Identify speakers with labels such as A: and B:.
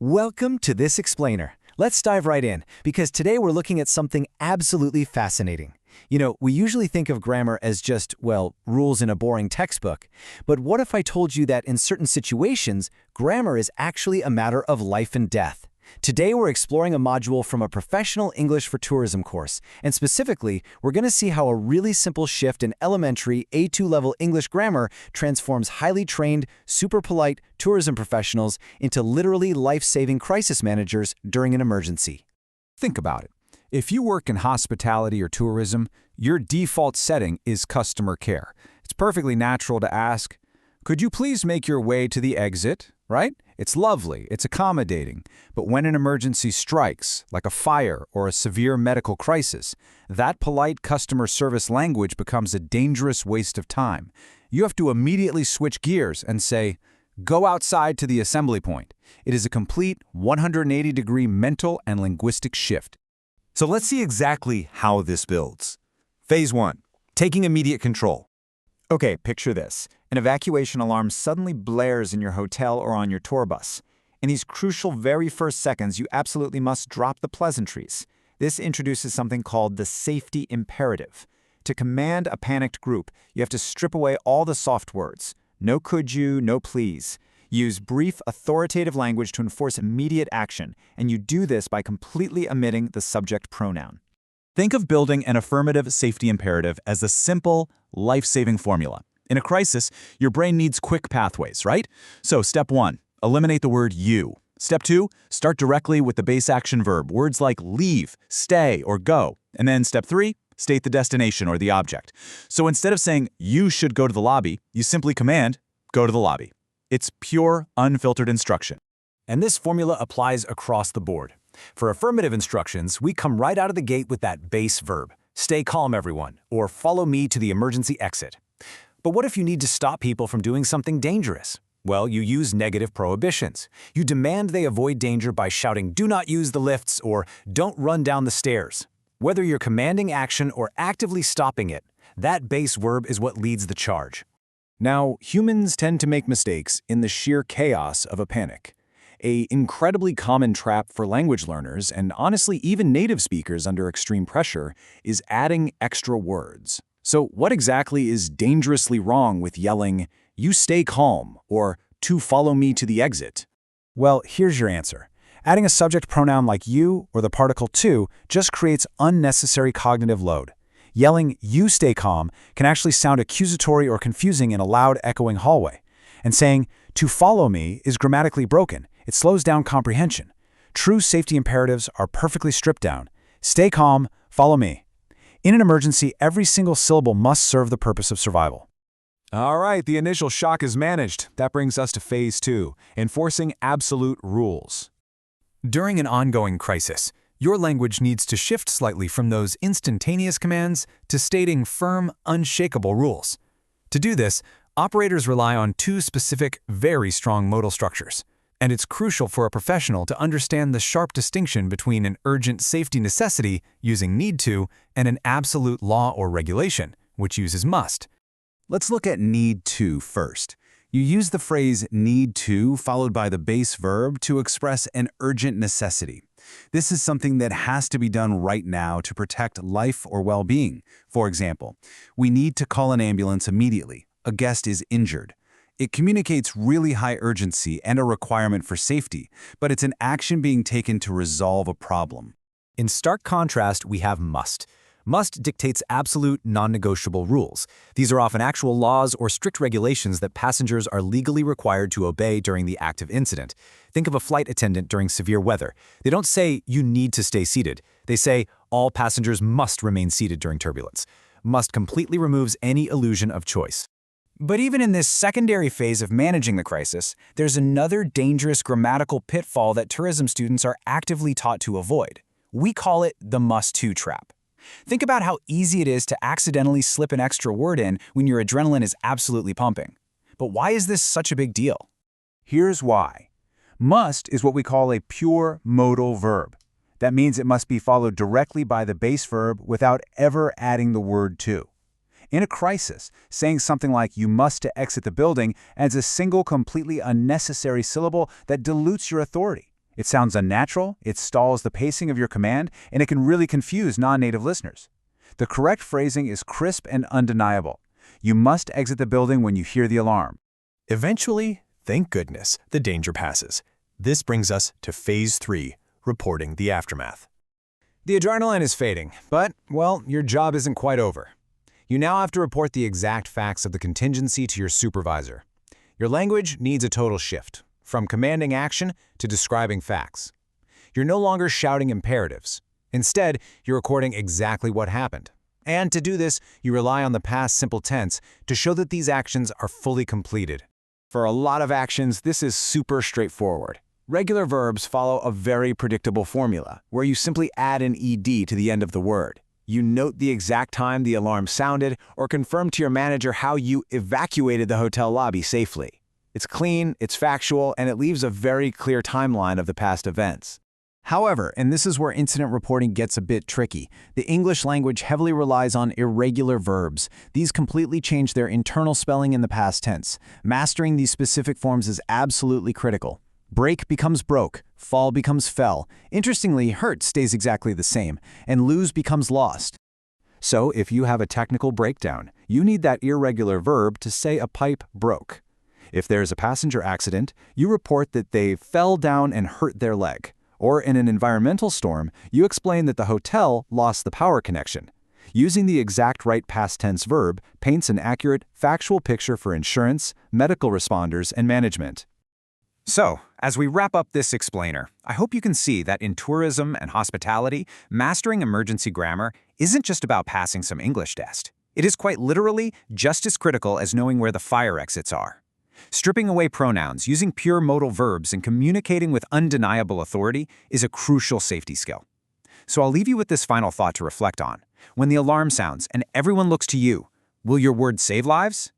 A: Welcome to This Explainer. Let's dive right in, because today we're looking at something absolutely fascinating. We usually think of grammar as just, rules in a boring textbook. But what if I told you that in certain situations, grammar is actually a matter of life and death? Today we're exploring a module from a professional English for Tourism course, and specifically, we're going to see how a really simple shift in elementary A2 level English grammar transforms highly trained, super polite tourism professionals into literally life-saving crisis managers during an emergency.
B: Think about it. If you work in hospitality or tourism, your default setting is customer care. It's perfectly natural to ask, "Could you please make your way to the exit?" Right? It's lovely, it's accommodating. But when an emergency strikes, like a fire or a severe medical crisis, that polite customer service language becomes a dangerous waste of time. You have to immediately switch gears and say, "Go outside to the assembly point." It is a complete 180-degree mental and linguistic shift.
C: So let's see exactly how this builds. Phase 1. Taking immediate control. Okay, picture this. An evacuation alarm suddenly blares in your hotel or on your tour bus. In these crucial very first seconds, you absolutely must drop the pleasantries. This introduces something called the safety imperative. To command a panicked group, you have to strip away all the soft words. No could you, no please. Use brief, authoritative language to enforce immediate action, and you do this by completely omitting the subject pronoun.
D: Think of building an affirmative safety imperative as a simple, life-saving formula. In a crisis, your brain needs quick pathways, right? So step 1, eliminate the word you. Step 2, start directly with the base action verb, words like leave, stay, or go. And then step 3, state the destination or the object. So instead of saying you should go to the lobby, you simply command go to the lobby. It's pure, unfiltered instruction.
A: And this formula applies across the board. For affirmative instructions, we come right out of the gate with that base verb, stay calm everyone, or follow me to the emergency exit. But what if you need to stop people from doing something dangerous? Well, you use negative prohibitions. You demand they avoid danger by shouting, "Do not use the lifts," or "Don't run down the stairs." Whether you're commanding action or actively stopping it, that base verb is what leads the charge.
B: Now, humans tend to make mistakes in the sheer chaos of a panic. An incredibly common trap for language learners, and honestly even native speakers under extreme pressure, is adding extra words. So what exactly is dangerously wrong with yelling, "You stay calm," or "to follow me to the exit"? Well, here's your answer. Adding a subject pronoun like you or the particle to just creates unnecessary cognitive load. Yelling, "You stay calm," can actually sound accusatory or confusing in a loud, echoing hallway. And saying, "to follow me" is grammatically broken. It slows down comprehension. True safety imperatives are perfectly stripped down. Stay calm, follow me. In an emergency, every single syllable must serve the purpose of survival.
C: All right, the initial shock is managed. That brings us to phase 2, enforcing absolute rules.
E: During an ongoing crisis, your language needs to shift slightly from those instantaneous commands to stating firm, unshakable rules. To do this, operators rely on two specific, very strong modal structures. And it's crucial for a professional to understand the sharp distinction between an urgent safety necessity, using need to, and an absolute law or regulation, which uses must.
B: Let's look at need to first. You use the phrase need to followed by the base verb to express an urgent necessity. This is something that has to be done right now to protect life or well-being. For example, we need to call an ambulance immediately. A guest is injured. It communicates really high urgency and a requirement for safety, but it's an action being taken to resolve a problem.
A: In stark contrast, we have must. Must dictates absolute, non-negotiable rules. These are often actual laws or strict regulations that passengers are legally required to obey during the active incident. Think of a flight attendant during severe weather. They don't say, "You need to stay seated." They say, "All passengers must remain seated during turbulence." Must completely removes any illusion of choice. But even in this secondary phase of managing the crisis, there's another dangerous grammatical pitfall that tourism students are actively taught to avoid. We call it the must-to trap. Think about how easy it is to accidentally slip an extra word in when your adrenaline is absolutely pumping. But why is this such a big deal?
B: Here's why. Must is what we call a pure modal verb. That means it must be followed directly by the base verb without ever adding the word to. In a crisis, saying something like "you must to exit the building" adds a single completely unnecessary syllable that dilutes your authority.
C: It sounds unnatural, it stalls the pacing of your command, and it can really confuse non-native listeners. The correct phrasing is crisp and undeniable. You must exit the building when you hear the alarm.
E: Eventually, thank goodness, the danger passes. This brings us to Phase 3, reporting the aftermath. The adrenaline is fading, but, well, your job isn't quite over. You now have to report the exact facts of the contingency to your supervisor. Your language needs a total shift, from commanding action to describing facts. You're no longer shouting imperatives. Instead, you're recording exactly what happened. And to do this, you rely on the past simple tense to show that these actions are fully completed.
B: For a lot of actions, this is super straightforward. Regular verbs follow a very predictable formula, where you simply add an ed to the end of the word. You note the exact time the alarm sounded or confirm to your manager how you evacuated the hotel lobby safely. It's clean, it's factual, and it leaves a very clear timeline of the past events. However, and this is where incident reporting gets a bit tricky, the English language heavily relies on irregular verbs. These completely change their internal spelling in the past tense. Mastering these specific forms is absolutely critical. Break becomes broke, fall becomes fell. Interestingly, hurt stays exactly the same, and lose becomes lost.
C: So if you have a technical breakdown, you need that irregular verb to say a pipe broke. If there's a passenger accident, you report that they fell down and hurt their leg. Or in an environmental storm, you explain that the hotel lost the power connection. Using the exact right past tense verb paints an accurate, factual picture for insurance, medical responders, and management.
A: So, as we wrap up this explainer, I hope you can see that in tourism and hospitality, mastering emergency grammar isn't just about passing some English test. It is quite literally just as critical as knowing where the fire exits are. Stripping away pronouns, using pure modal verbs, and communicating with undeniable authority is a crucial safety skill. So I'll leave you with this final thought to reflect on. When the alarm sounds and everyone looks to you, will your words save lives?